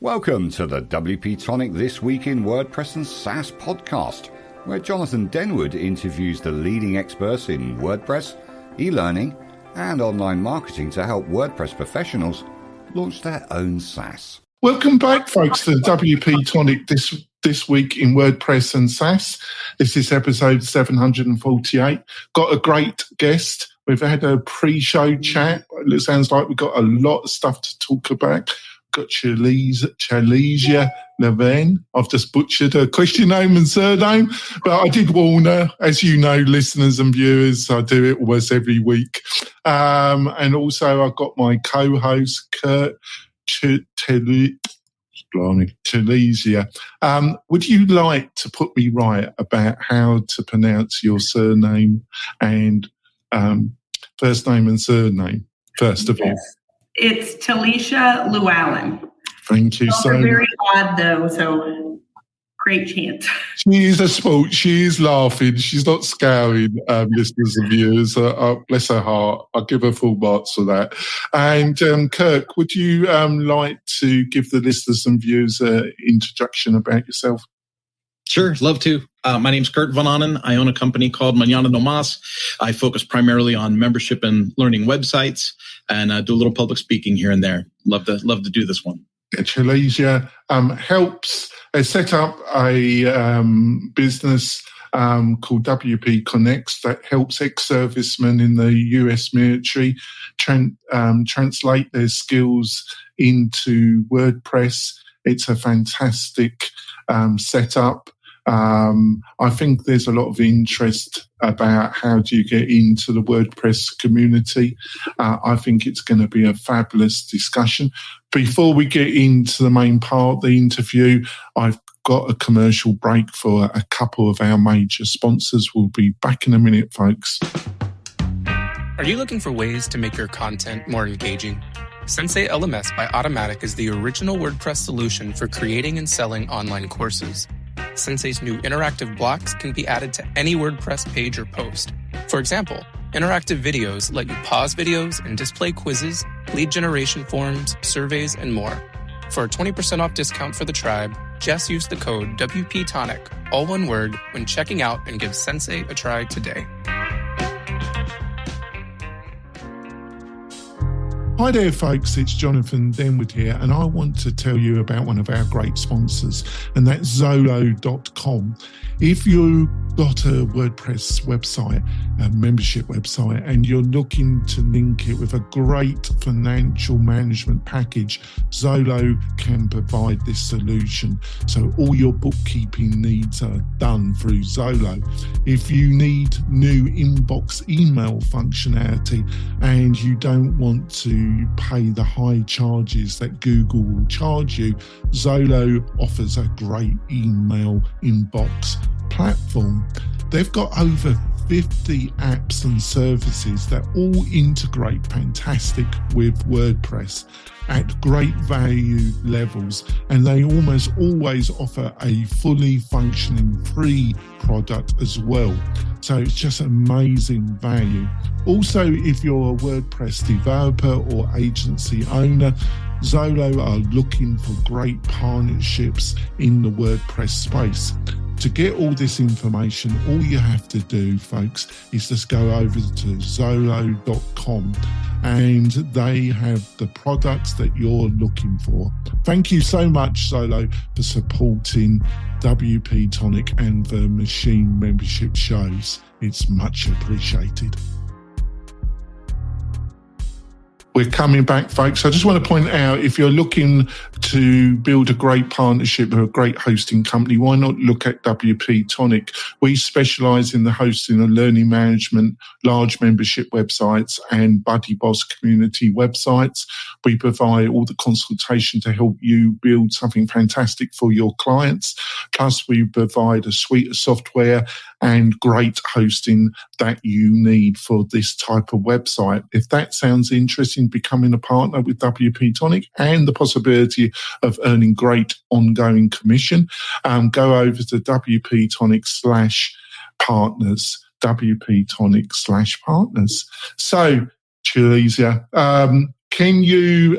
Welcome to the WP-Tonic This Week in WordPress and SaaS podcast, where Jonathan Denwood interviews the leading experts in WordPress, e-learning, and online marketing to help WordPress professionals launch their own SaaS. Welcome back, folks, to the WP-Tonic This Week in WordPress and SaaS. This is episode 748. Got a great guest. We've had a pre-show chat. It sounds like we've got a lot of stuff to talk about. Got Talisha Lewallen. I've just butchered her Christian name and surname, but I did warn her. As you know, listeners and viewers, I do it almost every week. And also I've got my co-host, Kurt Talisha. Would you like to put me right about how to pronounce your surname and first name and surname, first of all? It's Talisha Lewallen. Thank you so much. Very odd, though, so great chance. She is a sport. She is laughing. She's not scouring, listeners and viewers. Bless her heart. I'll give her full marks for that. And Kirk, would you like to give the listeners and viewers an introduction about yourself? Sure, love to. My name's Kurt von Ahnen. I own a company called Mañana No Mas. I focus primarily on membership and learning websites, and do a little public speaking here and there. Love to do this one. Talisha has set up a business called WP-Connects that helps ex-servicemen in the US military translate their skills into WordPress. It's a fantastic setup. I think there's a lot of interest about how do you get into the WordPress community. I think it's going to be a fabulous discussion. Before we get into the main part of the interview, I've got a commercial break for a couple of our major sponsors. We'll be back in a minute, folks. Are you looking for ways to make your content more engaging? Sensei LMS by Automatic is the original WordPress solution for creating and selling online courses. Sensei's new interactive blocks can be added to any WordPress page or post. For example, interactive videos let you pause videos and display quizzes, lead generation forms, surveys, and more. For a 20% off discount for the tribe, just use the code WP-Tonic, all one word, when checking out and give Sensei a try today. Hi there, folks. It's Jonathan Denwood here, and I want to tell you about one of our great sponsors, and that's Zolo.com. If you've got a WordPress website, a membership website, and you're looking to link it with a great financial management package, Zolo can provide this solution. So all your bookkeeping needs are done through Zolo. If you need new inbox email functionality and you don't want to pay the high charges that Google will charge you, Zolo offers a great email inbox platform. They've got over 50 apps and services that all integrate fantastic with WordPress at great value levels, and they almost always offer a fully functioning free product as well. So it's just amazing value. Also, if you're a WordPress developer or agency owner, Zolo are looking for great partnerships in the WordPress space. To get all this information, all you have to do, folks, is just go over to Zolo.com and they have the products that you're looking for. Thank you so much, Zolo, for supporting WP-Tonic and the Machine membership shows. It's much appreciated. We're coming back, folks. I just want to point out, if you're looking to build a great partnership with a great hosting company, why not look at WP-Tonic? We specialize in the hosting and learning management, large membership websites, and Buddy Boss community websites. We provide all the consultation to help you build something fantastic for your clients. Plus, we provide a suite of software and great hosting that you need for this type of website. If that sounds interesting, becoming a partner with WP-Tonic and the possibility of earning great ongoing commission, go over to WP-Tonic/partners, WP-Tonic/partners. So, Talisha, can you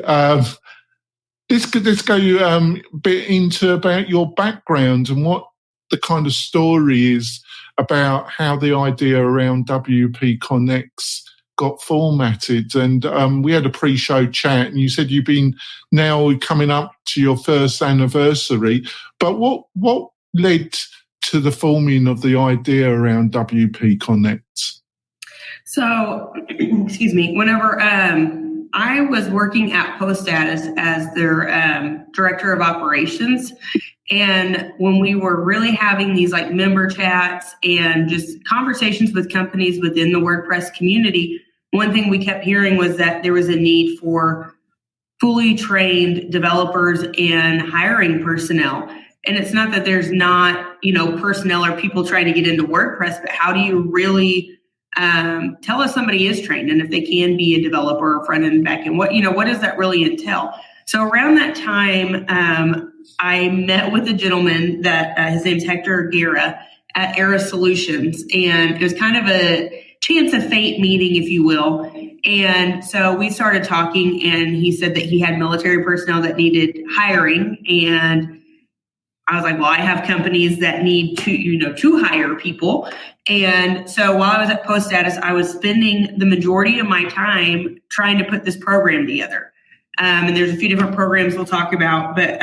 let's go a bit into about your background and what the kind of story is about how the idea around WPConnects got formatted. And we had a pre-show chat, and you said you've been now coming up to your first anniversary. But what led to the forming of the idea around WPConnects? So, excuse me, whenever I was working at PostStatus as their director of operations, and when we were really having these like member chats and just conversations with companies within the WordPress community, one thing we kept hearing was that there was a need for fully trained developers and hiring personnel. And it's not that there's not, personnel or people trying to get into WordPress, but how do you really tell if somebody is trained and if they can be a developer or front end, back end? What does that really entail? So around that time, I met with a gentleman that his name's Hector Guerra at Era Solutions, and it was kind of a chance of fate meeting, if you will. And so we started talking, and he said that he had military personnel that needed hiring, and I was like, well, I have companies that need to hire people. And so while I was at PostStatus, I was spending the majority of my time trying to put this program together. And there's a few different programs we'll talk about, but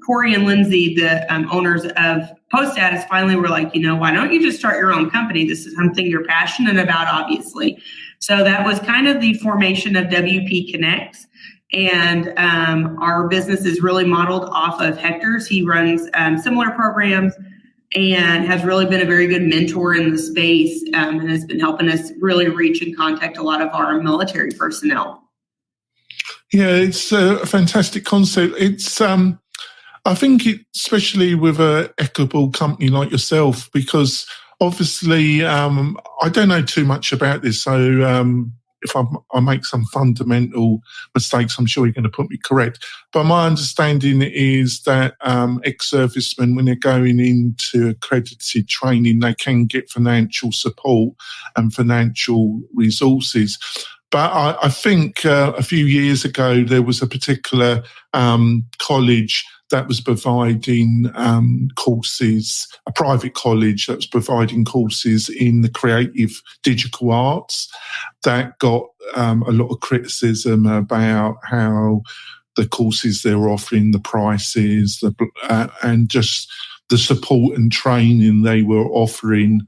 Corey and Lindsay, the owners of PostStatus, finally were like, why don't you just start your own company? This is something you're passionate about, obviously. So that was kind of the formation of WPConnects. And our business is really modeled off of Hector's. He runs similar programs and has really been a very good mentor in the space, and has been helping us really reach and contact a lot of our military personnel. Yeah, it's a fantastic concept. It's, I think, especially with an equitable company like yourself, because obviously I don't know too much about this. So if I make some fundamental mistakes, I'm sure you're going to put me correct. But my understanding is that ex-servicemen, when they're going into accredited training, they can get financial support and financial resources. But I think a few years ago, there was a particular college that was providing courses, a private college that was providing courses in the creative digital arts that got a lot of criticism about how the courses they were offering, the prices, and just the support and training they were offering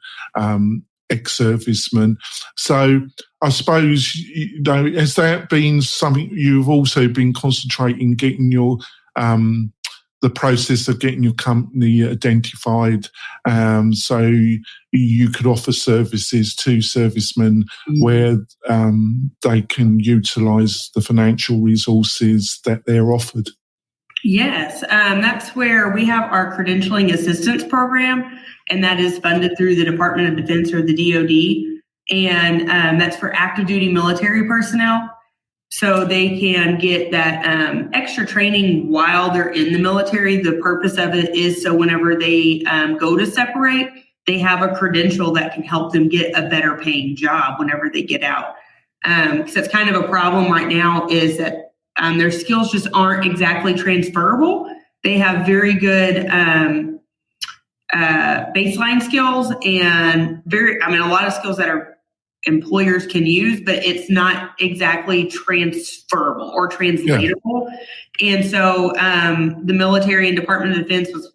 ex-servicemen. So I suppose, has that been something you've also been concentrating, getting your the process of getting your company identified, so you could offer services to servicemen where they can utilise the financial resources that they're offered? Yes, that's where we have our credentialing assistance program, and that is funded through the Department of Defense or the DoD, and that's for active duty military personnel. So they can get that extra training while they're in the military. The purpose of it is so whenever they go to separate, they have a credential that can help them get a better paying job whenever they get out. Because that's kind of a problem right now, is that their skills just aren't exactly transferable. They have very good baseline skills and a lot of skills that are employers can use, but it's not exactly transferable or translatable. Yeah. And so the military and Department of Defense was,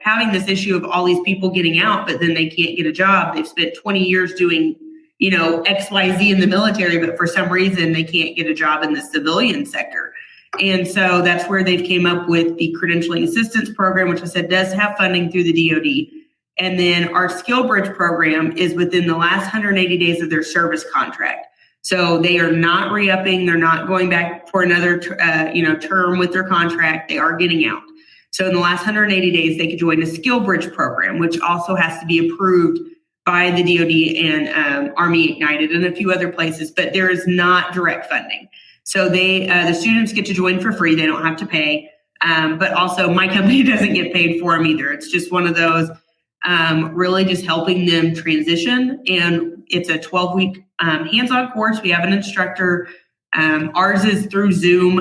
having this issue of all these people getting out, but then they can't get a job. They've spent 20 years doing, XYZ in the military, but for some reason they can't get a job in the civilian sector. And so that's where they've came up with the credentialing assistance program, which I said does have funding through the DoD. And then our Skill Bridge program is within the last 180 days of their service contract. So they are not re-upping. They're not going back for another, term with their contract. They are getting out. So in the last 180 days, they could join a Skill Bridge program, which also has to be approved by the DoD and Army Ignited and a few other places, but there is not direct funding. So the students get to join for free. They don't have to pay. But also my company doesn't get paid for them either. It's just one of those really just helping them transition. And it's a 12-week hands-on course. We have an instructor. Ours is through Zoom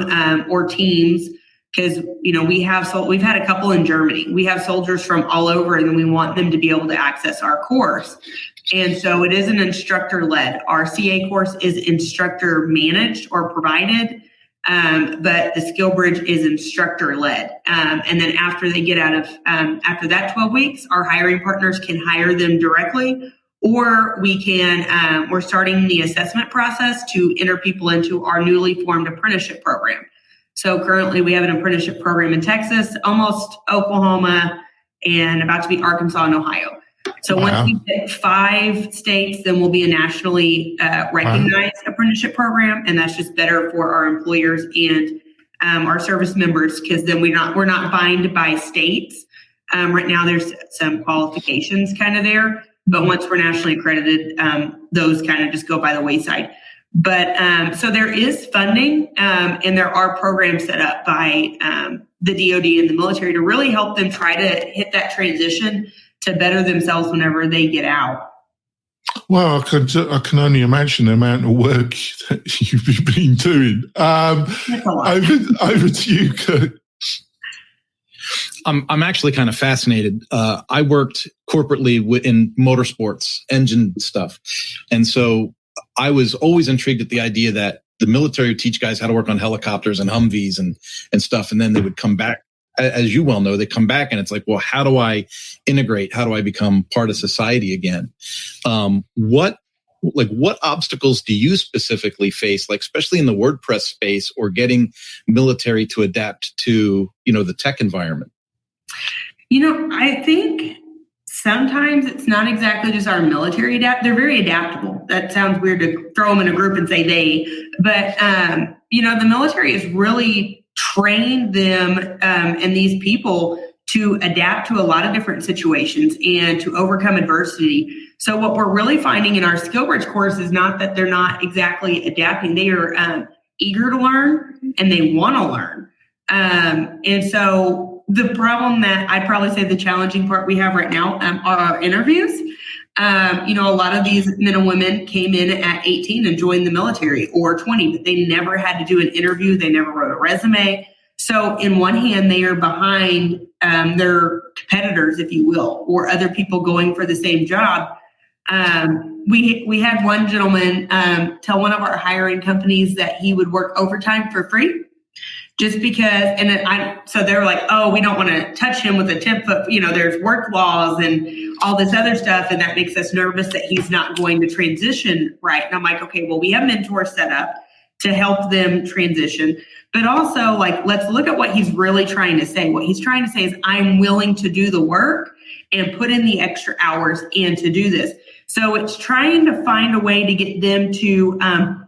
or Teams. because, we've had a couple in Germany. We have soldiers from all over, and we want them to be able to access our course. And so it is an instructor-led. Our CA course is instructor managed or provided, but the Skill Bridge is instructor-led. And then after they get out of, after that 12 weeks, our hiring partners can hire them directly, or we can, we're starting the assessment process to enter people into our newly formed apprenticeship program. So currently we have an apprenticeship program in Texas, almost Oklahoma, and about to be Arkansas and Ohio. So once we get 5 states, then we'll be a nationally recognized apprenticeship program, and that's just better for our employers and our service members, because then we're not bind by states. Right now, there's some qualifications kind of there, but once we're nationally accredited, those kind of just go by the wayside. But so there is funding, and there are programs set up by the DoD and the military to really help them try to hit that transition to better themselves whenever they get out. Well, I can only imagine the amount of work that you've been doing. Over to you, Kurt. I'm actually kind of fascinated. I worked corporately in motorsports, engine stuff. And so I was always intrigued at the idea that the military would teach guys how to work on helicopters and Humvees and stuff. And then they would come back. As you well know, they come back and it's like, well, how do I integrate? How do I become part of society again? What obstacles do you specifically face, like especially in the WordPress space or getting military to adapt to, the tech environment? I think sometimes it's not exactly just our military they're very adaptable. That sounds weird to throw them in a group and say they, but, the military has really trained them and these people to adapt to a lot of different situations and to overcome adversity. So what we're really finding in our SkillBridge course is not that they're not exactly adapting. They are eager to learn and they want to learn. And so the problem that I'd probably say the challenging part we have right now are our interviews. A lot of these men and women came in at 18 and joined the military, or 20, but they never had to do an interview. They never wrote a resume. So in one hand, they are behind their competitors, if you will, or other people going for the same job. We had one gentleman tell one of our hiring companies that he would work overtime for free. Just because, so they were like, oh, we don't want to touch him with a 10-foot, there's work laws and all this other stuff. And that makes us nervous that he's not going to transition right. And I'm like, okay, well, we have mentors set up to help them transition. But also, let's look at what he's really trying to say. What he's trying to say is, I'm willing to do the work and put in the extra hours and to do this. So it's trying to find a way to get them to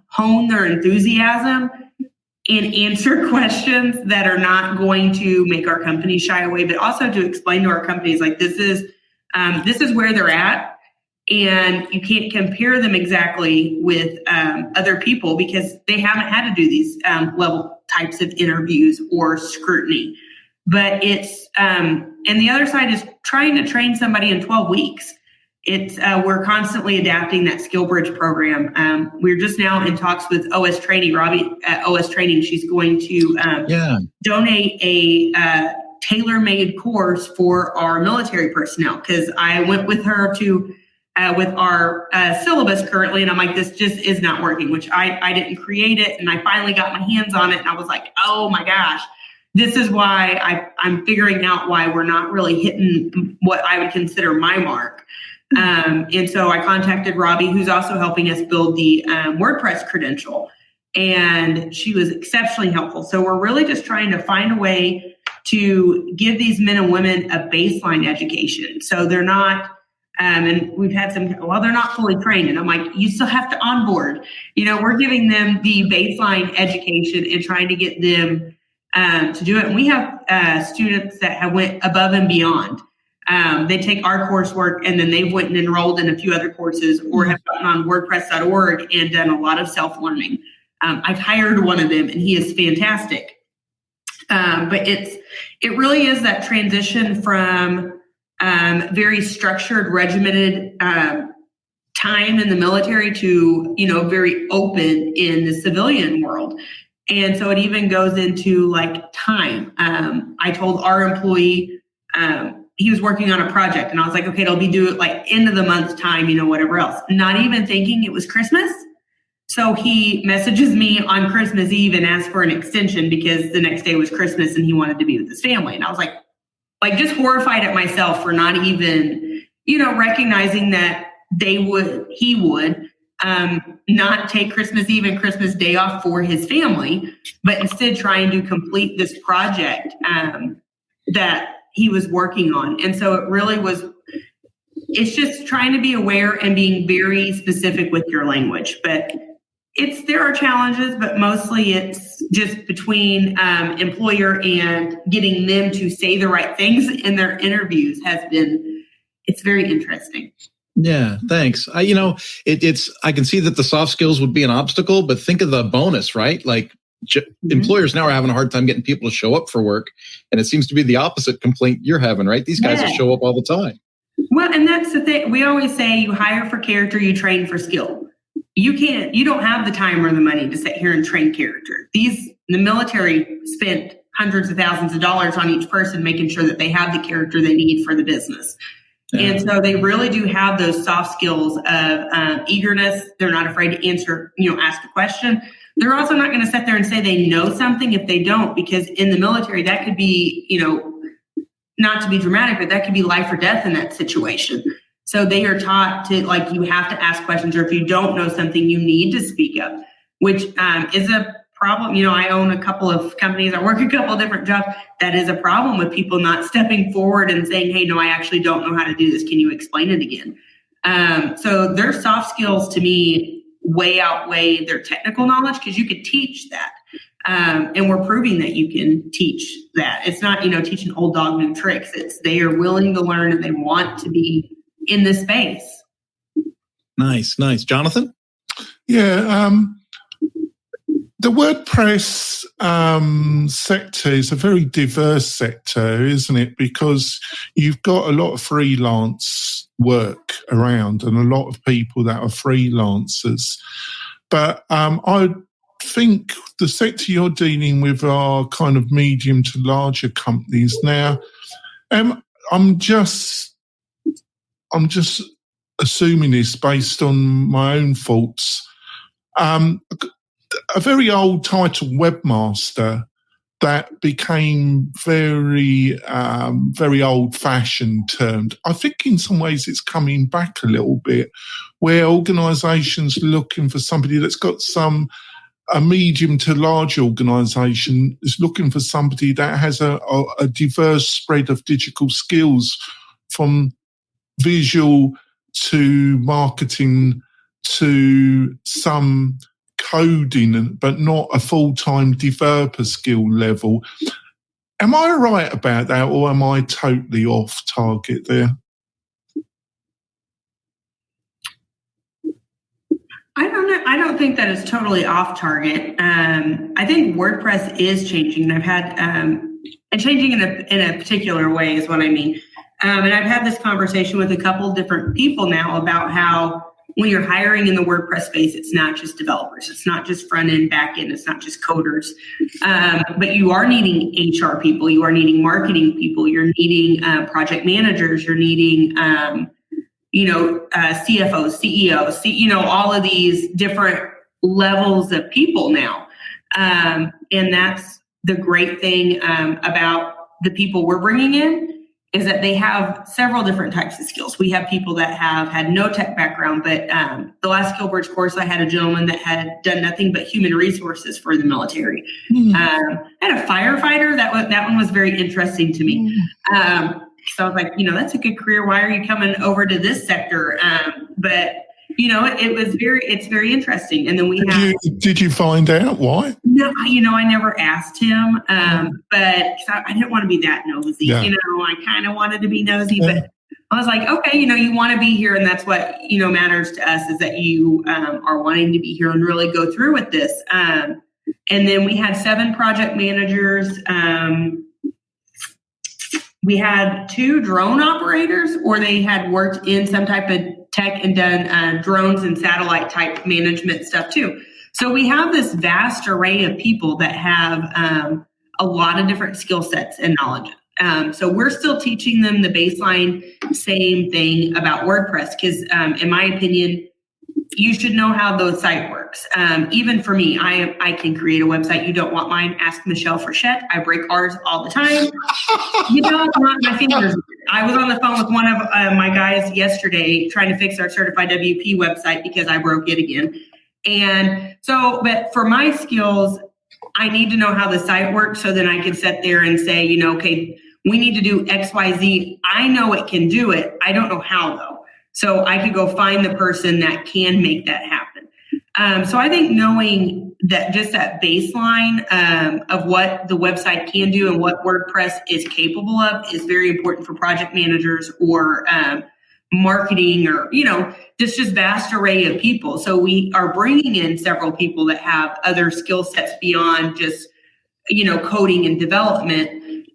hone their enthusiasm and answer questions that are not going to make our company shy away, but also to explain to our companies, this is where they're at, and you can't compare them exactly with other people because they haven't had to do these level types of interviews or scrutiny. But it's and the other side is trying to train somebody in 12 weeks. It's we're constantly adapting that SkillBridge program. We're just now in talks with OS Training. Robbie at OS Training, she's going to donate a tailor-made course for our military personnel, because I went with her to with our syllabus currently, and I'm like, this just is not working, which I didn't create it, and I finally got my hands on it, and I was like, oh my gosh, this is why I'm figuring out why we're not really hitting what I would consider my mark. And so I contacted Robbie, who's also helping us build the WordPress credential, and she was exceptionally helpful. So we're really just trying to find a way to give these men and women a baseline education. So they're not, and we've had some, they're not fully trained. And I'm like, you still have to onboard. We're giving them the baseline education and trying to get them to do it. And we have students that have went above and beyond. They take our coursework and then they've went and enrolled in a few other courses or have gotten on WordPress.org and done a lot of self-learning. I've hired one of them and he is fantastic. But it really is that transition from very structured, regimented time in the military to, very open in the civilian world. And so it even goes into like time. I told our employee, he was working on a project, and I was like, okay, it'll be due at like end of the month time, whatever else. Not even thinking it was Christmas. So he messages me on Christmas Eve and asks for an extension because the next day was Christmas and he wanted to be with his family. And I was like just horrified at myself for not even, recognizing that he would not take Christmas Eve and Christmas Day off for his family, but instead trying to complete this project that he was working on. And so it really was, it's just trying to be aware and being very specific with your language. But there are challenges, but mostly it's just between employer and getting them to say the right things in their interviews it's very interesting. Yeah, thanks. I can see that the soft skills would be an obstacle, but think of the bonus, right? Like employers now are having a hard time getting people to show up for work. And it seems to be the opposite complaint you're having, right? These guys will show up all the time. Well, and that's the thing. We always say you hire for character, you train for skill. You don't have the time or the money to sit here and train character. The military spent hundreds of thousands of dollars on each person, making sure that they have the character they need for the business. Yeah. And so they really do have those soft skills of eagerness. They're not afraid to answer, ask a question. They're also not going to sit there and say they know something if they don't, because in the military, that could be, not to be dramatic, but that could be life or death in that situation. So they are taught to, you have to ask questions, or if you don't know something, you need to speak up, which is a problem. I own a couple of companies. I work a couple of different jobs. That is a problem with people not stepping forward and saying, hey, no, I actually don't know how to do this. Can you explain it again? So their soft skills to me way outweigh their technical knowledge, because you could teach that. And we're proving that you can teach that. It's not, teaching old dog new tricks. They are willing to learn and they want to be in this space. Nice. Jonathan? Yeah. The WordPress sector is a very diverse sector, isn't it? Because you've got a lot of freelance work around and a lot of people that are freelancers. But I think the sector you're dealing with are kind of medium to larger companies. Now, I'm just assuming this based on my own thoughts. A very old title, webmaster, that became very old-fashioned termed. I think in some ways it's coming back a little bit, where organisations are looking for somebody that's got a medium to large organisation is looking for somebody that has a diverse spread of digital skills, from visual to marketing to some coding, but not a full-time developer skill level. Am I right about that, or am I totally off target there? I don't know. I don't think that is totally off target. I think WordPress is changing, and I've had and changing in a particular way is what I mean. And I've had this conversation with a couple of different people now about how when you're hiring in the WordPress space, it's not just developers, it's not just front end, back end, it's not just coders, but you are needing HR people, you are needing marketing people, you're needing project managers, you're needing CFOs, CEOs, all of these different levels of people now. And that's the great thing about the people we're bringing in, is that they have several different types of skills. We have people that have had no tech background, but the last Skill Bridge course, I had a gentleman that had done nothing but human resources for the military. I had a firefighter. That one was very interesting to me. So I was like, that's a good career. Why are you coming over to this sector? But it's very interesting. And then did you find out why? No, I never asked him, but I didn't want to be that nosy. Yeah. I kind of wanted to be nosy, but I was like, okay, you want to be here, and that's what matters to us, is that you are wanting to be here and really go through with this. And then we had 7 project managers. We had 2 drone operators, or they had worked in some type of tech and done drones and satellite type management stuff too. So we have this vast array of people that have a lot of different skill sets and knowledge. So we're still teaching them the baseline same thing about WordPress because, in my opinion, you should know how the site works. Even for me, I can create a website. You don't want mine? Ask Michelle Frechette. I break ours all the time. You don't want my fingers. I was on the phone with one of my guys yesterday trying to fix our certified WP website because I broke it again. And so, but for my skills, I need to know how the site works so then I can sit there and say, you know, okay, we need to do X, Y, Z. I know it can do it. I don't know how though. So I could go find the person that can make that happen. So I think knowing that just that baseline of what the website can do and what WordPress is capable of is very important for project managers or marketing or, you know, just vast array of people. So we are bringing in several people that have other skill sets beyond just, you know, coding and development,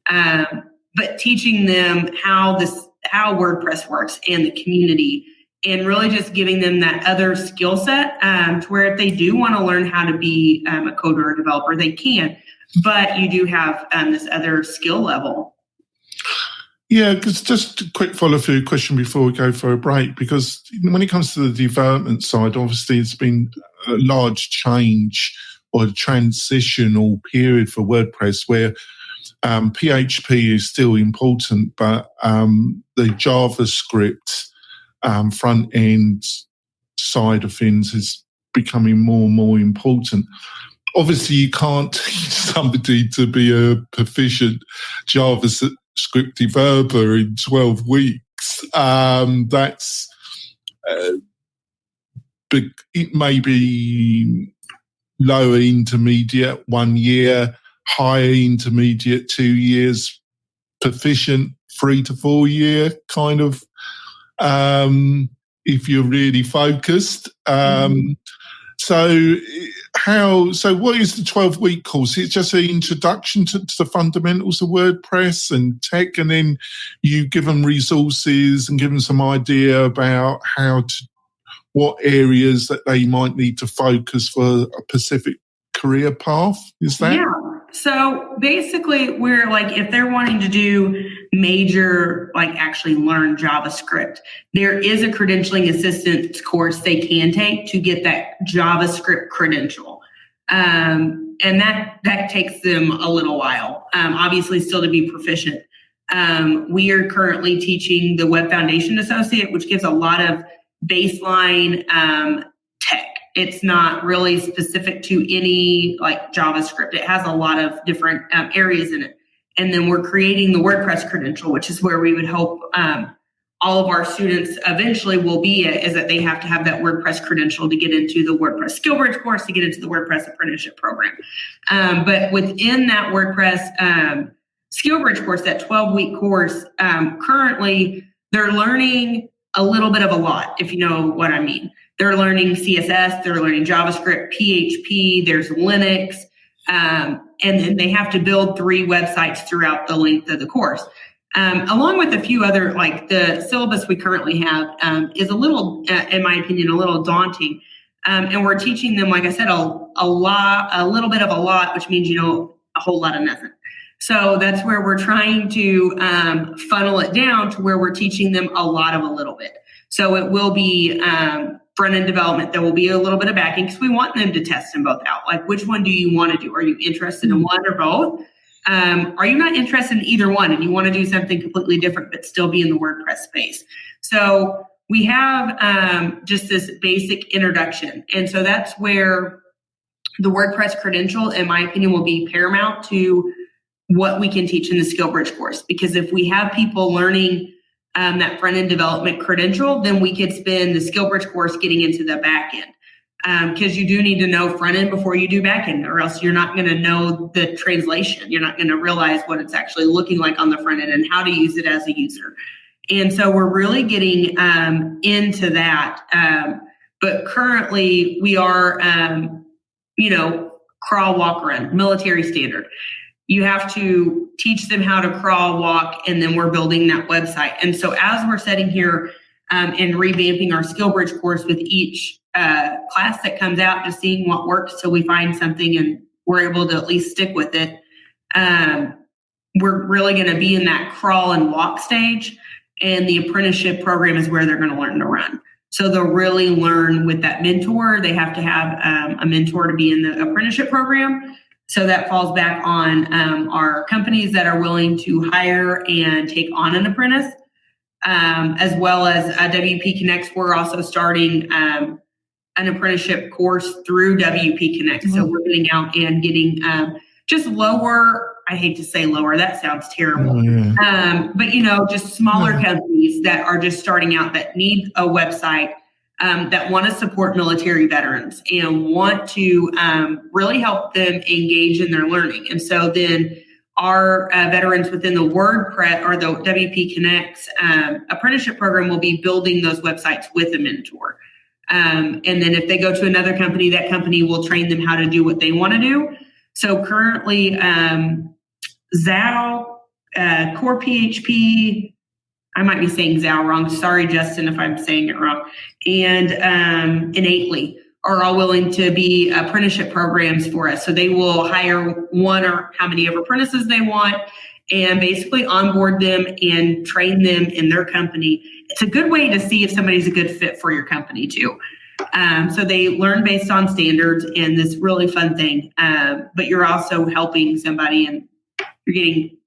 but teaching them how WordPress works and the community, and really just giving them that other skill set to where if they do want to learn how to be a coder or developer, they can. But you do have this other skill level. Yeah, because just a quick follow-through question before we go for a break, because when it comes to the development side, obviously it's been a large change or a transitional period for WordPress where PHP is still important, but the JavaScript front-end side of things is becoming more and more important. Obviously, you can't teach somebody to be a proficient JavaScript developer in 12 weeks. That's it may be lower intermediate 1 year, higher intermediate 2 years, proficient 3 to 4 year kind of, if you're really focused. So what is the 12-week course? It's just an introduction to the fundamentals of WordPress and tech, and then you give them resources and give them some idea about what areas that they might need to focus for a specific career path. Is that? Yeah. So basically we're like, if they're wanting to do major, like actually learn JavaScript, there is a credentialing assistance course they can take to get that JavaScript credential. And that takes them a little while, obviously still to be proficient. We are currently teaching the Web Foundation Associate, which gives a lot of baseline tech. It's not really specific to any like JavaScript. It has a lot of different areas in it. And then we're creating the WordPress credential, which is where we would hope all of our students eventually will be at, is that they have to have that WordPress credential to get into the WordPress SkillBridge course, to get into the WordPress apprenticeship program. But within that WordPress SkillBridge course, that 12-week course, currently they're learning a little bit of a lot, if you know what I mean. They're learning CSS, they're learning JavaScript, PHP, there's Linux, and then they have to build 3 websites throughout the length of the course. Along with a few other, like the syllabus we currently have is a little, in my opinion, a little daunting. And we're teaching them, like I said, a little bit of a lot, which means you know a whole lot of nothing. So that's where we're trying to funnel it down to where we're teaching them a lot of a little bit. So it will be front-end development. There will be a little bit of back-end because we want them to test them both out. Like, which one do you want to do? Are you interested in one or both? Are you not interested in either one and you want to do something completely different but still be in the WordPress space? So we have just this basic introduction. And so that's where the WordPress credential, in my opinion, will be paramount to what we can teach in the SkillBridge course. Because if we have people learning that front-end development credential, then we could spend the SkillBridge course getting into the back end. Because you do need to know front-end before you do back-end, or else you're not going to know the translation. You're not going to realize what it's actually looking like on the front end and how to use it as a user. And so we're really getting into that. But currently we are, crawl, walk, run, military standard. You have to teach them how to crawl, walk, and then we're building that website. And so as we're sitting here and revamping our SkillBridge course with each class that comes out, just seeing what works till we find something and we're able to at least stick with it. We're really going to be in that crawl and walk stage, and the apprenticeship program is where they're going to learn to run. So they'll really learn with that mentor. They have to have a mentor to be in the apprenticeship program. So that falls back on our companies that are willing to hire and take on an apprentice, as well as WP-Connects. We're also starting an apprenticeship course through WP-Connects. So we're getting out and getting just lower, I hate to say lower, that sounds terrible. But, just smaller companies that are just starting out that need a website, that want to support military veterans and want to really help them engage in their learning. And so then our veterans within the WordPress or the WP-Connects apprenticeship program will be building those websites with a mentor. And then if they go to another company, that company will train them how to do what they want to do. So currently, Zal, Core PHP, I might be saying Zal wrong. Sorry, Justin, if I'm saying it wrong. And Innately are all willing to be apprenticeship programs for us. So they will hire one or how many of apprentices they want and basically onboard them and train them in their company. It's a good way to see if somebody's a good fit for your company too. So they learn based on standards and this really fun thing. But you're also helping somebody and you're getting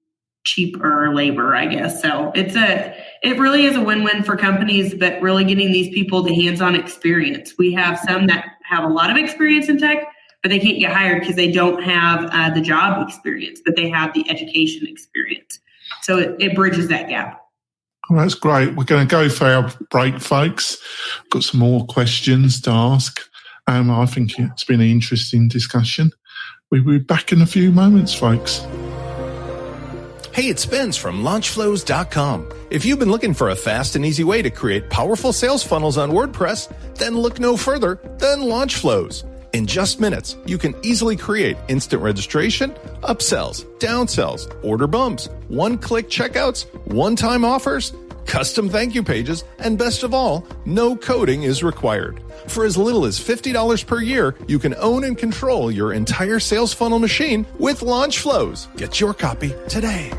cheaper labor, I guess. So it really is a win-win for companies, but really getting these people the hands-on experience. We have some that have a lot of experience in tech, but they can't get hired because they don't have the job experience, but they have the education experience. So it bridges that gap. Well, that's great. We're going to go for our break, folks. Got some more questions to ask. I think it's been an interesting discussion. We'll be back in a few moments, folks. Hey, it's Spence from launchflows.com. If you've been looking for a fast and easy way to create powerful sales funnels on WordPress, then look no further than LaunchFlows. In just minutes, you can easily create instant registration, upsells, downsells, order bumps, one-click checkouts, one-time offers, custom thank you pages, and best of all, no coding is required. For as little as $50 per year, you can own and control your entire sales funnel machine with LaunchFlows. Get your copy today.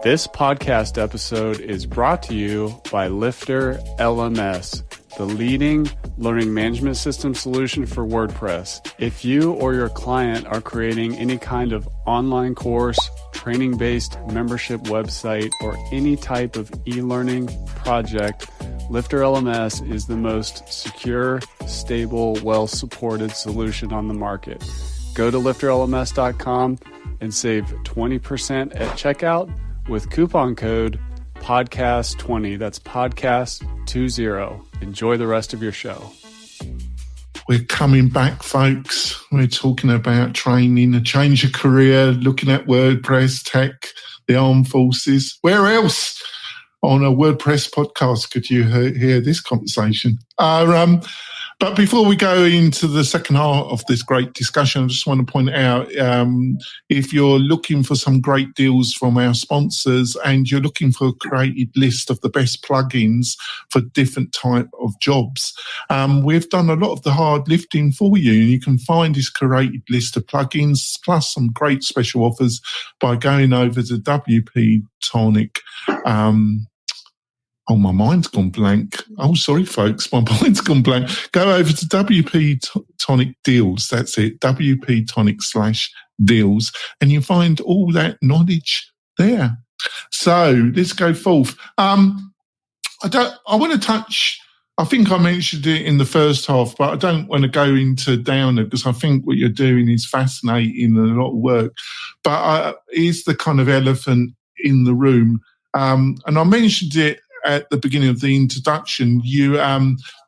This podcast episode is brought to you by Lifter LMS, the leading learning management system solution for WordPress. If you or your client are creating any kind of online course, training-based membership website, or any type of e-learning project, Lifter LMS is the most secure, stable, well-supported solution on the market. Go to lifterlms.com and save 20% at checkout with coupon code podcast20. That's podcast20. Enjoy the rest of your show. We're coming back, folks. We're talking about training, a change of career, looking at WordPress, tech, the armed forces. Where else on a WordPress podcast could you hear this conversation? But before we go into the second half of this great discussion, I just want to point out, if you're looking for some great deals from our sponsors and you're looking for a created list of the best plugins for different type of jobs, we've done a lot of the hard lifting for you. And you can find this curated list of plugins plus some great special offers by going over to WP-Tonic. Oh, my mind's gone blank. Oh, sorry, folks. My mind's gone blank. Go over to WP-Tonic Deals. That's it. WP-Tonic/deals. And you find all that knowledge there. So let's go forth. I want to touch, I think I mentioned it in the first half, but I don't want to go into downer because I think what you're doing is fascinating and a lot of work. But it's the kind of elephant in the room. And I mentioned it at the beginning of the introduction.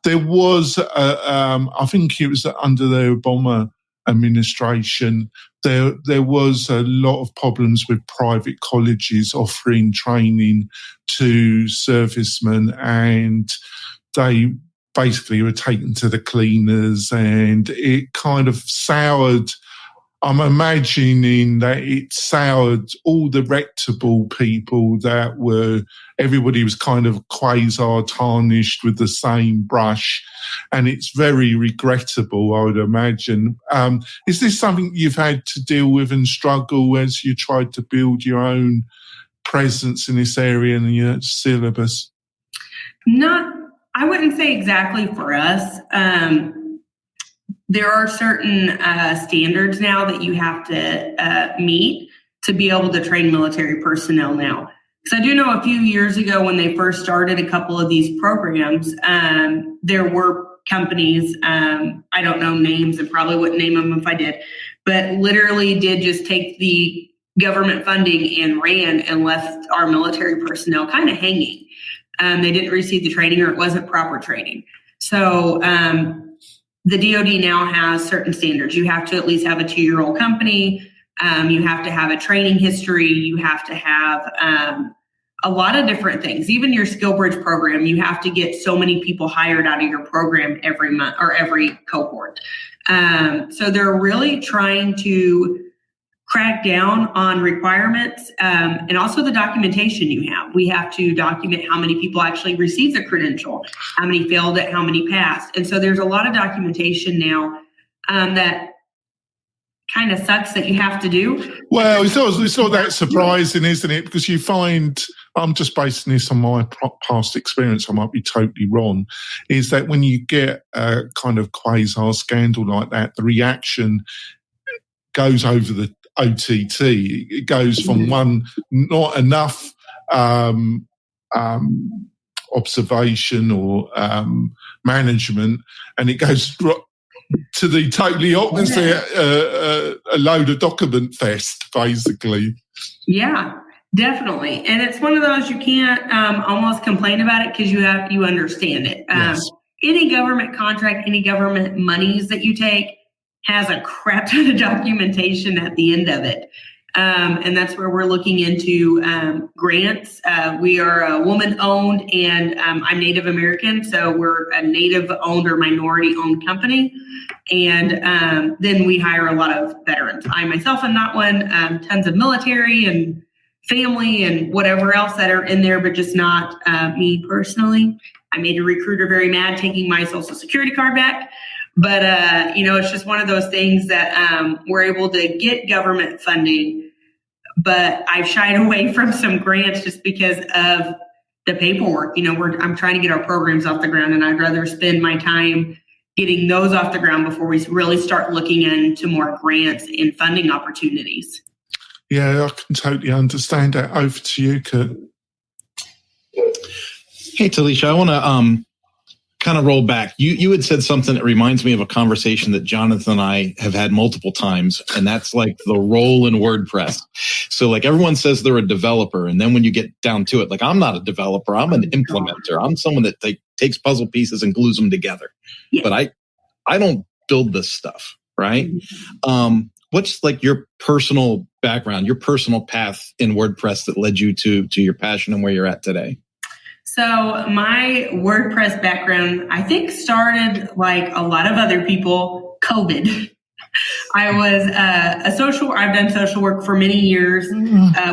There was, I think it was under the Obama administration, there was a lot of problems with private colleges offering training to servicemen, and they basically were taken to the cleaners, and it kind of soured I'm imagining that it soured all the reputable people everybody was kind of quasi-tarnished with the same brush, and it's very regrettable, I would imagine. Is this something you've had to deal with and struggle as you tried to build your own presence in this area and your syllabus? I wouldn't say exactly for us. There are certain standards now that you have to meet to be able to train military personnel now. Because I do know a few years ago when they first started a couple of these programs, there were companies, I don't know names and probably wouldn't name them if I did, but literally did just take the government funding and ran and left our military personnel kind of hanging. They didn't receive the training, or it wasn't proper training. So the DoD now has certain standards. You have to at least have a 2-year-old company. You have to have a training history. You have to have a lot of different things. Even your SkillBridge program, you have to get so many people hired out of your program every month or every cohort. So they're really trying to crack down on requirements and also the documentation you have. We have to document how many people actually received the credential, how many failed it, how many passed. And so there's a lot of documentation now that kind of sucks that you have to do. Well, it's not that surprising, isn't it? Because you find, I'm just basing this on my past experience, I might be totally wrong, is that when you get a kind of quasi-scandal like that, the reaction goes over the OTT. It goes from one, not enough observation or management, and it goes to the totally opposite, a load of document fest, basically. Yeah, definitely. And it's one of those you can't almost complain about it because you understand it. Yes. Any government contract, any government monies that you take has a crap ton of documentation at the end of it. And that's where we're looking into grants. We are a woman-owned, and I'm Native American, so we're a Native-owned or minority-owned company. And then we hire a lot of veterans. I myself am not one. Tons of military and family and whatever else that are in there, but just not me personally. I made a recruiter very mad taking my Social Security card back. But, it's just one of those things that we're able to get government funding, but I've shied away from some grants just because of the paperwork. I'm trying to get our programs off the ground, and I'd rather spend my time getting those off the ground before we really start looking into more grants and funding opportunities. Yeah, I can totally understand that. Over to you, Kurt. Hey, Talisha, I want to kind of roll back. You had said something that reminds me of a conversation that Jonathan and I have had multiple times, and that's like the role in WordPress. So like everyone says they're a developer, and then when you get down to it, like I'm not a developer, I'm an implementer. I'm someone that takes puzzle pieces and glues them together. Yeah. But I don't build this stuff, right? What's like your personal background, your personal path in WordPress that led you to your passion and where you're at today? So my WordPress background, I think, started like a lot of other people, COVID. I was I've done social work for many years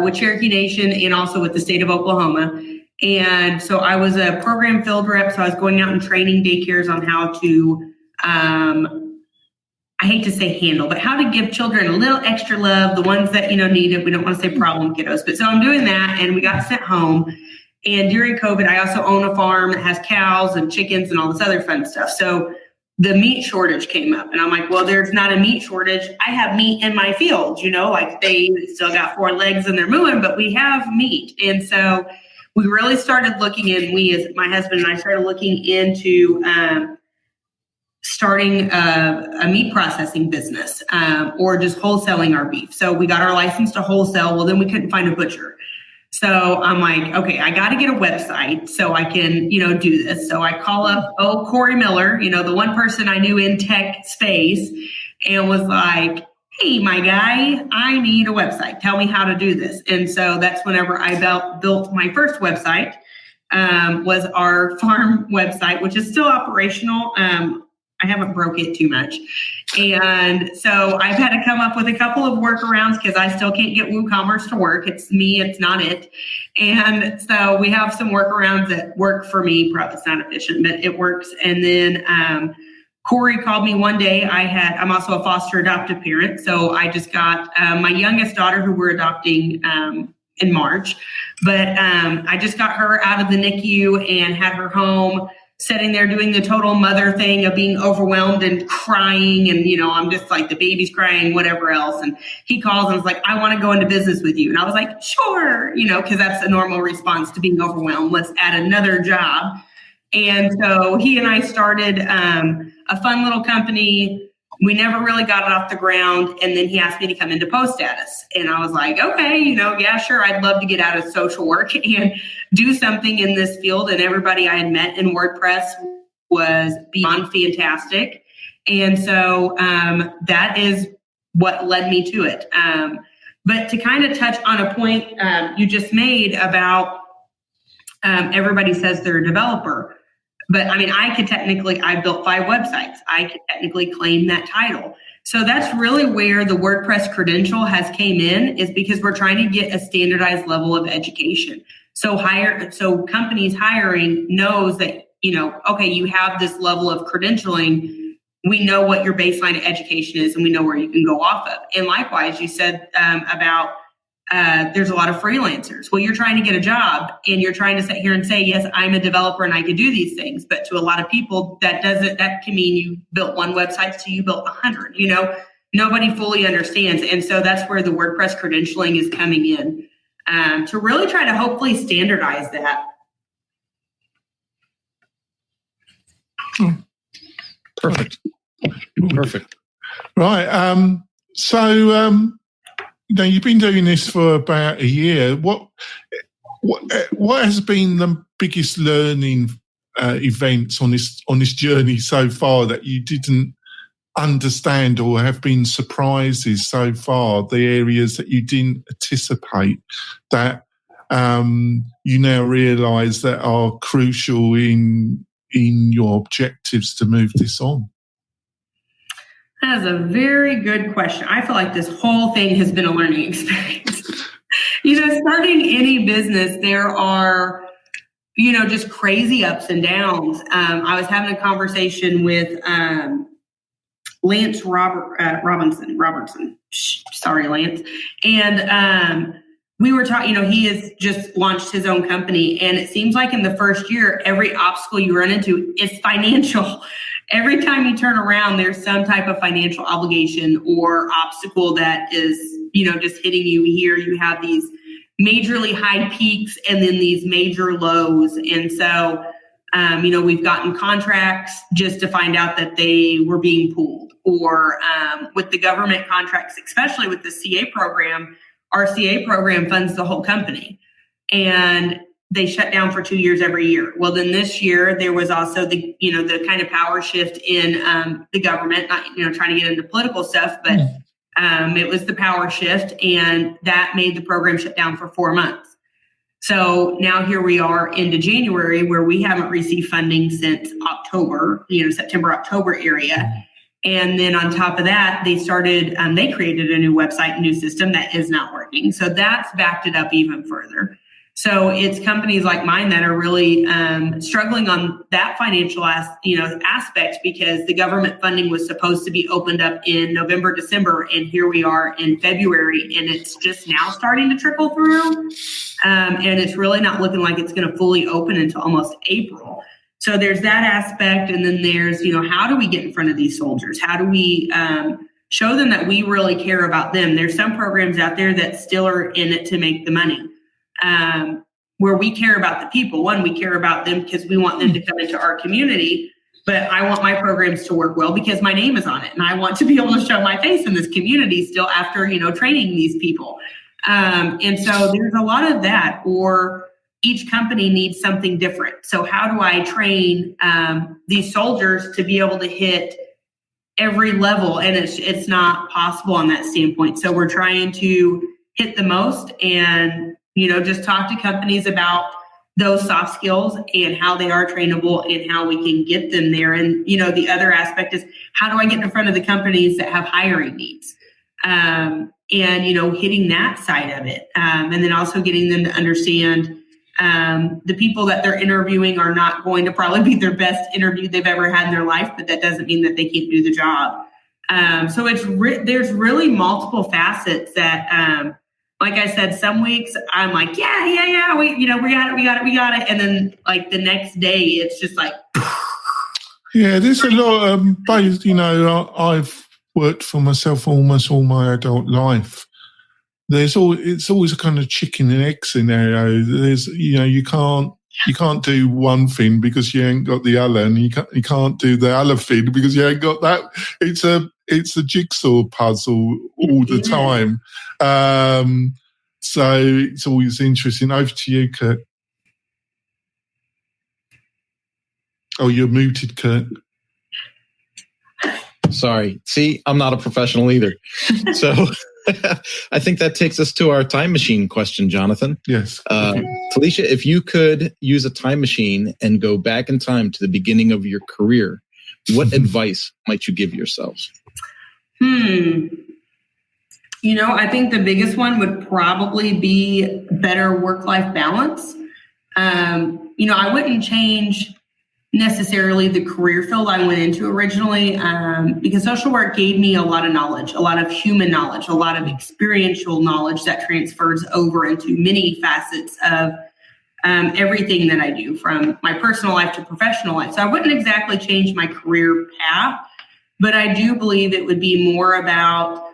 with Cherokee Nation and also with the state of Oklahoma. And so I was a program field rep. So I was going out and training daycares on how to, I hate to say handle, but how to give children a little extra love, the ones that, need it. We don't want to say problem kiddos. But so I'm doing that, and we got sent home. And during COVID, I also own a farm that has cows and chickens and all this other fun stuff. So the meat shortage came up, and I'm like, well, there's not a meat shortage. I have meat in my field, like they still got 4 legs and they're mooing, but we have meat. And so we really started looking in, my husband and I started looking into starting a meat processing business or just wholesaling our beef. So we got our license to wholesale. Well, then we couldn't find a butcher. So I'm like, okay, I got to get a website so I can, do this. So I call up Corey Miller, the one person I knew in tech space, and was like, hey, my guy, I need a website. Tell me how to do this. And so that's whenever I built my first website, was our farm website, which is still operational. I haven't broke it too much. And so I've had to come up with a couple of workarounds because I still can't get WooCommerce to work. It's me, it's not it. And so we have some workarounds that work for me. Probably it's not efficient, but it works. And then Corey called me one day. I'm also a foster adoptive parent. So I just got my youngest daughter, who we're adopting in March. But I just got her out of the NICU and had her home, sitting there doing the total mother thing of being overwhelmed and crying. And, I'm just like, the baby's crying, whatever else. And he calls and was like, I want to go into business with you. And I was like, sure, because that's a normal response to being overwhelmed. Let's add another job. And so he and I started a fun little company. We never really got it off the ground. And then he asked me to come into post status. And I was like, okay, yeah, sure. I'd love to get out of social work and do something in this field. And everybody I had met in WordPress was beyond fantastic. And so that is what led me to it. But to kind of touch on a point you just made about everybody says they're a developer. But I built 5 websites. I could technically claim that title. So that's really where the WordPress credential has came in, is because we're trying to get a standardized level of education. So companies hiring knows that, okay, you have this level of credentialing. We know what your baseline education is, and we know where you can go off of. And likewise, you said about there's a lot of freelancers. Well, you're trying to get a job and you're trying to sit here and say, yes, I'm a developer and I could do these things. But to a lot of people, that can mean you built 1 website, so you built 100, nobody fully understands. And so that's where the WordPress credentialing is coming in to really try to hopefully standardize that. Perfect. Right. You've been doing this for about a year. What has been the biggest learning events on this journey so far that you didn't understand, or have been surprises so far? The areas that you didn't anticipate that you now realise that are crucial in your objectives to move this on? That is a very good question. I feel like this whole thing has been a learning experience. Starting any business, there are, just crazy ups and downs. I was having a conversation with Lance Robertson. Sorry, Lance. And we were talking, he has just launched his own company. And it seems like in the first year, every obstacle you run into is financial. Every time you turn around, there's some type of financial obligation or obstacle that is, just hitting you here. You have these majorly high peaks and then these major lows. And so, we've gotten contracts just to find out that they were being pulled, or with the government contracts, especially with the CA program. Our CA program funds the whole company, and they shut down for 2 years every year. Well, then this year there was also the kind of power shift in the government, not, trying to get into political stuff, but it was the power shift, and that made the program shut down for 4 months. So now here we are into January, where we haven't received funding since October, September, October area. And then on top of that, they created a new website, new system that is not working. So that's backed it up even further. So it's companies like mine that are really struggling on that financial aspect, because the government funding was supposed to be opened up in November, December, and here we are in February, and it's just now starting to trickle through. And it's really not looking like it's going to fully open until almost April. So there's that aspect. And then there's, how do we get in front of these soldiers? How do we show them that we really care about them? There's some programs out there that still are in it to make the money. Where we care about the people. One, we care about them because we want them to come into our community, but I want my programs to work well because my name is on it, and I want to be able to show my face in this community still after, training these people. And so there's a lot of that, or each company needs something different. So how do I train these soldiers to be able to hit every level? And it's not possible on that standpoint. So we're trying to hit the most and, just talk to companies about those soft skills and how they are trainable and how we can get them there. And, the other aspect is, how do I get in front of the companies that have hiring needs? And, hitting that side of it. And then also getting them to understand the people that they're interviewing are not going to probably be their best interview they've ever had in their life, but that doesn't mean that they can't do the job. So there's really multiple facets that, like I said, some weeks I'm like, yeah, we got it. And then like the next day, it's just like, yeah, there's a lot of, I've worked for myself almost all my adult life. It's always a kind of chicken and egg scenario. There's, you can't do one thing because you ain't got the other, and you can't do the other thing because you ain't got that. It's a jigsaw puzzle all the time. So it's always interesting. Over to you, Kurt. Oh, you're muted, Kurt. Sorry. See, I'm not a professional either. So I think that takes us to our time machine question, Jonathan. Yes. Talisha, if you could use a time machine and go back in time to the beginning of your career, what advice might you give yourselves? I think the biggest one would probably be better work-life balance. I wouldn't change necessarily the career field I went into originally, because social work gave me a lot of knowledge, a lot of human knowledge, a lot of experiential knowledge that transfers over into many facets of everything that I do, from my personal life to professional life. So I wouldn't exactly change my career path, but I do believe it would be more about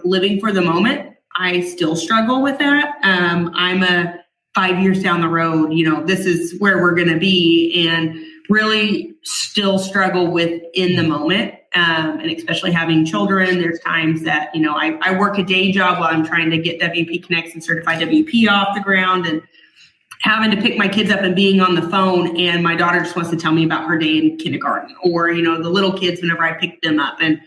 living for the moment. I still struggle with that. I'm a 5 years down the road, this is where we're going to be, and really still struggle with in the moment. And especially having children, there's times that, I work a day job while I'm trying to get WP-Connects and certified WP off the ground, and having to pick my kids up and being on the phone, and my daughter just wants to tell me about her day in kindergarten, or, the little kids whenever I pick them up, and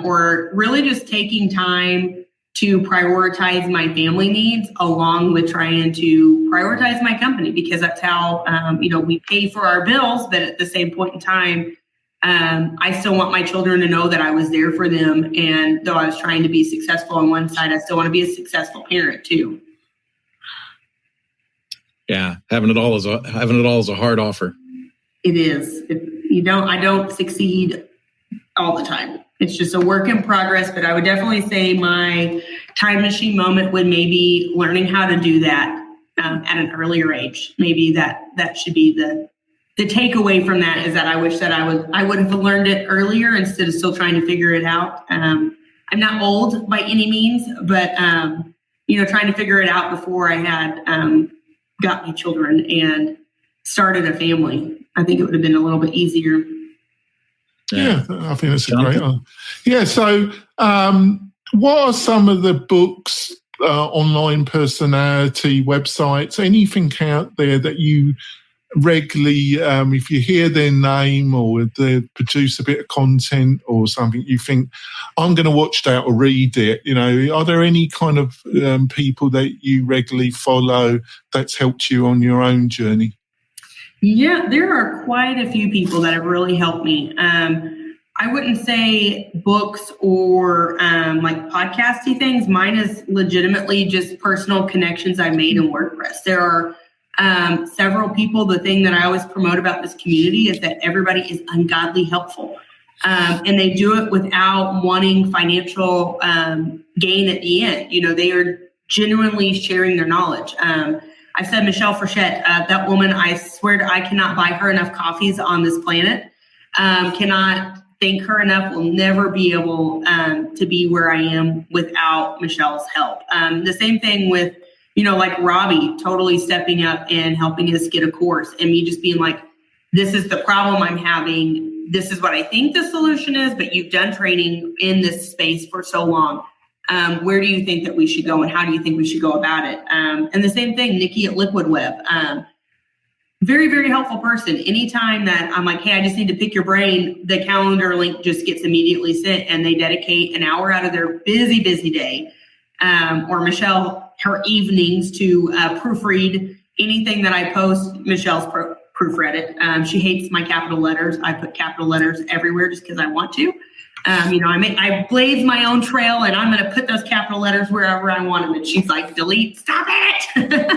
or really just taking time to prioritize my family needs along with trying to prioritize my company, because that's how, we pay for our bills. But at the same point in time, I still want my children to know that I was there for them. And though I was trying to be successful on one side, I still want to be a successful parent too. Yeah. Having it all is a hard offer. It is. I don't succeed all the time. It's just a work in progress, but I would definitely say my time machine moment would maybe learning how to do that at an earlier age. Maybe that should be the takeaway from that, is that I wish that I would have learned it earlier instead of still trying to figure it out. I'm not old by any means, but trying to figure it out before I had got my children and started a family. I think it would have been a little bit easier. Yeah, I think that's a great one. Yeah, so what are some of the books, online personality websites, anything out there that you regularly, if you hear their name or they produce a bit of content or something, you think, I'm going to watch that or read it? Are there any kind of people that you regularly follow that's helped you on your own journey? Yeah, there are quite a few people that have really helped me. I wouldn't say books or like podcasty things. Mine is legitimately just personal connections I've made in WordPress. There are several people. The thing that I always promote about this community is that everybody is ungodly helpful. And they do it without wanting financial gain at the end. They are genuinely sharing their knowledge. I said Michelle Frechette, that woman, I swear I cannot buy her enough coffees on this planet. Cannot thank her enough. Will never be able to be where I am without Michelle's help. The same thing with, like Robbie totally stepping up and helping us get a course, and me just being like, this is the problem I'm having. This is what I think the solution is, but you've done training in this space for so long. Where do you think that we should go, and how do you think we should go about it? And the same thing, Nikki at Liquid Web, very, very helpful person. Anytime that I'm like, hey, I just need to pick your brain, the calendar link just gets immediately sent, and they dedicate an hour out of their busy, busy day. Or Michelle, her evenings to proofread anything that I post, Michelle's proofread it. She hates my capital letters. I put capital letters everywhere just because I want to. I blaze my own trail, and I'm going to put those capital letters wherever I want them. And she's like, delete, stop it.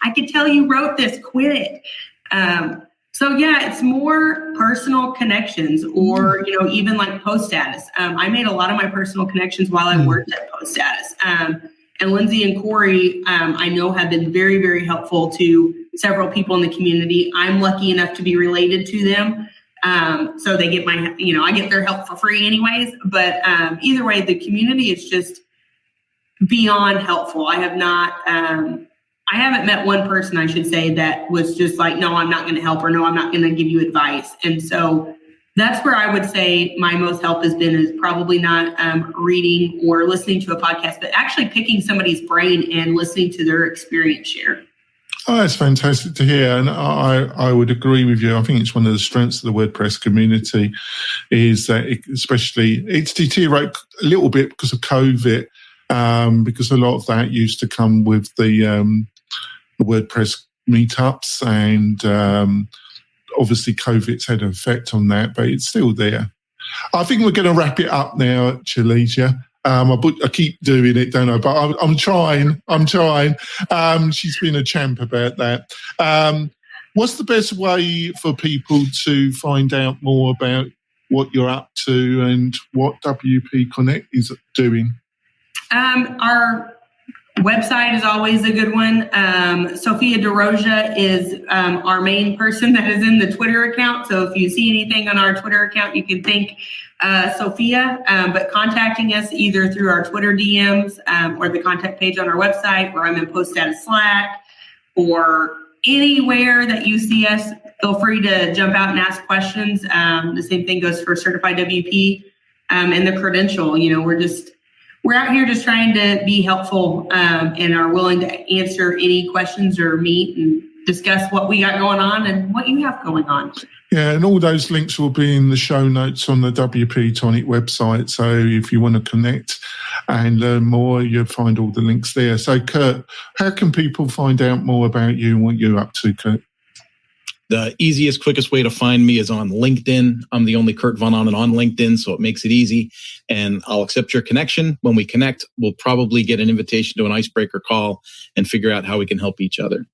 I could tell you wrote this, quit it. So yeah, it's more personal connections, or, even like Post Status. I made a lot of my personal connections while I worked at Post Status. And Lindsay and Corey, I know, have been very, very helpful to several people in the community. I'm lucky enough to be related to them. So they get I get their help for free anyways. But either way, the community is just beyond helpful. I haven't met one person, I should say, that was just like, no, I'm not going to help, or no, I'm not going to give you advice. And so that's where I would say my most help has been, is probably not reading or listening to a podcast, but actually picking somebody's brain and listening to their experience share. Oh, that's fantastic to hear. And I would agree with you. I think it's one of the strengths of the WordPress community is that it's deteriorated a little bit because of COVID, because a lot of that used to come with the WordPress meetups, and obviously COVID's had an effect on that, but it's still there. I think we're going to wrap it up now, Talisha. I keep doing it, don't I? But I'm trying. She's been a champ about that. What's the best way for people to find out more about what you're up to and what WP-Connect is doing? Our website is always a good one. Sophia DeRoja is our main person that is in the Twitter account. So if you see anything on our Twitter account, you can thank Sophia. But contacting us either through our Twitter DMs or the contact page on our website, or I'm in Post Status Slack, or anywhere that you see us, feel free to jump out and ask questions. The same thing goes for Certified WP and the credential. We're out here just trying to be helpful and are willing to answer any questions or meet and discuss what we got going on and what you have going on. Yeah, and all those links will be in the show notes on the WP-Tonic website. So if you want to connect and learn more, you'll find all the links there. So, Kurt, how can people find out more about you and what you're up to, Kurt? The easiest, quickest way to find me is on LinkedIn. I'm the only Kurt Von Ahnen on LinkedIn, so it makes it easy. And I'll accept your connection. When we connect, we'll probably get an invitation to an icebreaker call and figure out how we can help each other.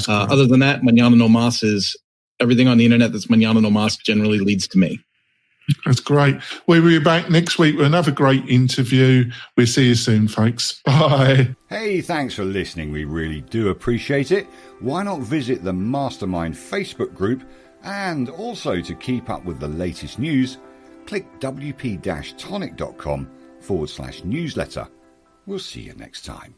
Other than that, Mañana No Mas is everything on the internet that's Mañana No Mas generally leads to me. That's great. We'll be back next week with another great interview. We'll see you soon, folks. Bye. Hey, thanks for listening. We really do appreciate it. Why not visit the Mastermind Facebook group? And also, to keep up with the latest news, click wp-tonic.com/newsletter. We'll see you next time.